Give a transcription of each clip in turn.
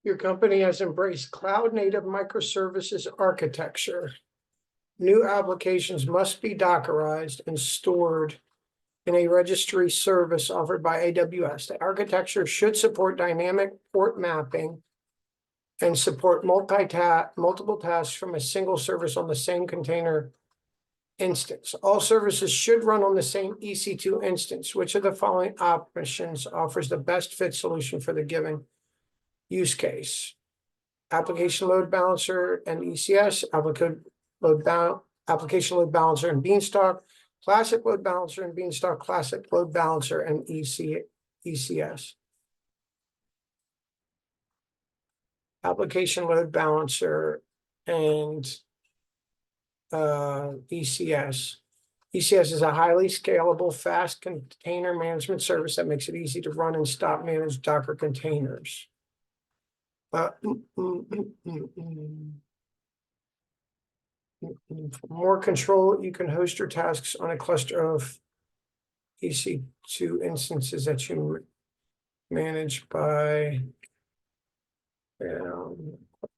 Your company has embraced cloud-native microservices architecture. New applications must be Dockerized and stored in a registry service offered by AWS. The architecture should support dynamic port mapping and support multiple tasks from a single service on the same container instance. All services should run on the same EC2 instance. Which of the following options offers the best fit solution for the given use case? Application load balancer and ECS, application load balancer and Beanstalk, classic load balancer and Beanstalk, classic load balancer and ECS. Application load balancer and ECS. ECS is a highly scalable, fast container management service that makes it easy to run and stop manage Docker containers. For more control, you can host your tasks on a cluster of EC2 instances that you manage by,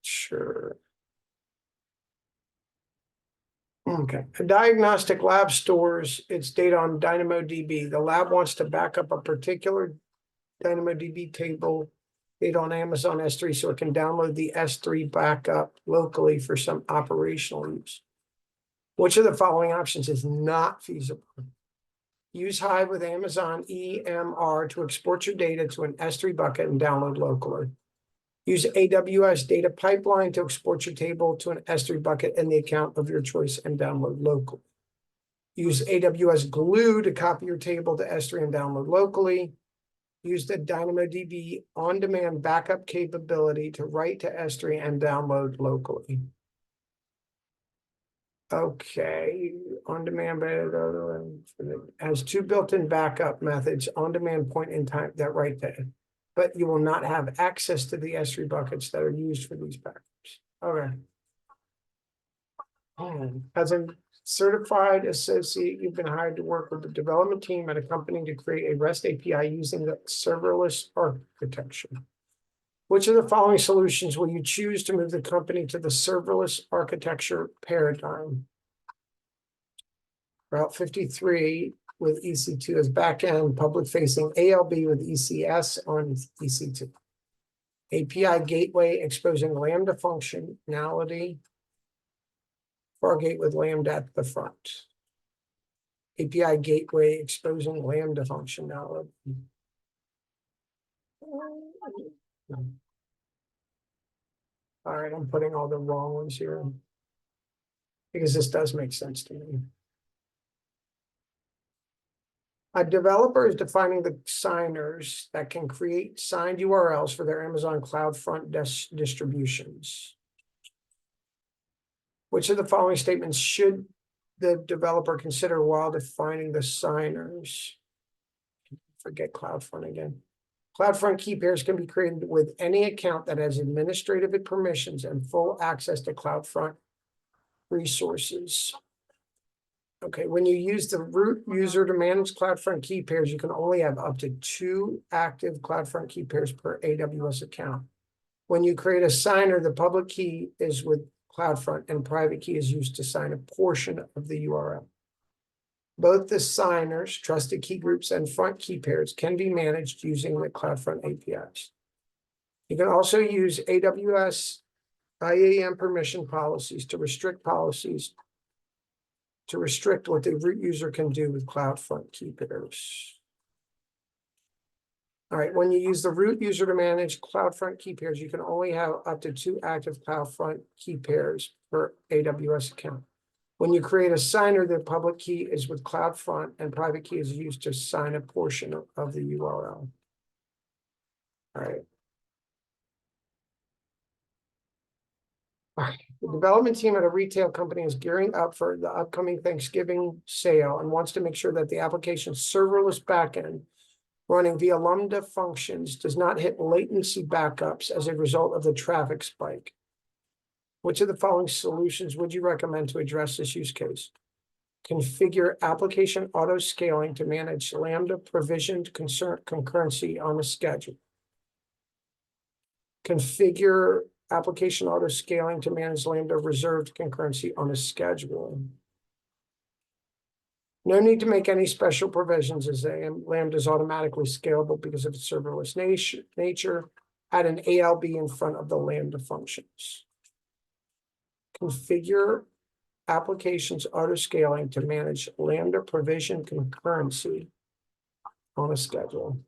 sure. Okay, a diagnostic lab stores its data on DynamoDB. The lab wants to back up a particular DynamoDB table data on Amazon S3 so it can download the S3 backup locally for some operational use. Which of the following options is not feasible? Use Hive with Amazon EMR to export your data to an S3 bucket and download locally. Use AWS Data Pipeline to export your table to an S3 bucket in the account of your choice and download locally. Use AWS Glue to copy your table to S3 and download locally. Use the DynamoDB on-demand backup capability to write to S3 and download locally. Okay, on-demand has two built-in backup methods, on-demand point in time that write to, but you will not have access to the S3 buckets that are used for these backups. Okay. As a certified associate, you've been hired to work with the development team at a company to create a REST API using the serverless architecture. Which of the following solutions will you choose to move the company to the serverless architecture paradigm? Route 53 with EC2 as backend, public-facing ALB with ECS on EC2. API gateway exposing Lambda functionality. Fargate with Lambda at the front. API gateway exposing Lambda functionality. All right, I'm putting all the wrong ones here because this does make sense to me. A developer is defining the signers that can create signed URLs for their Amazon CloudFront distributions. Which of the following statements should the developer consider while defining the signers? Forget CloudFront again. CloudFront key pairs can be created with any account that has administrative permissions and full access to CloudFront resources. Okay, when you use the root user to manage CloudFront key pairs, you can only have up to 2 active CloudFront key pairs per AWS account. When you create a signer, the public key is with CloudFront and private key is used to sign a portion of the URL. Both the signers, trusted key groups, and front key pairs can be managed using the CloudFront APIs. You can also use AWS IAM permission policies to restrict what the root user can do with CloudFront key pairs. All right, when you use the root user to manage CloudFront key pairs, you can only have up to 2 active CloudFront key pairs per AWS account. When you create a signer, the public key is with CloudFront and private key is used to sign a portion of the URL. All right. The development team at a retail company is gearing up for the upcoming Thanksgiving sale and wants to make sure that the application's serverless backend running via Lambda functions does not hit latency backups as a result of the traffic spike. Which of the following solutions would you recommend to address this use case? Configure application auto scaling to manage Lambda provisioned concurrency on a schedule. Configure application auto scaling to manage Lambda reserved concurrency on a schedule. No need to make any special provisions as Lambda is automatically scalable because of its serverless nature. Add an ALB in front of the Lambda functions. Configure applications auto scaling to manage Lambda provision concurrency on a schedule.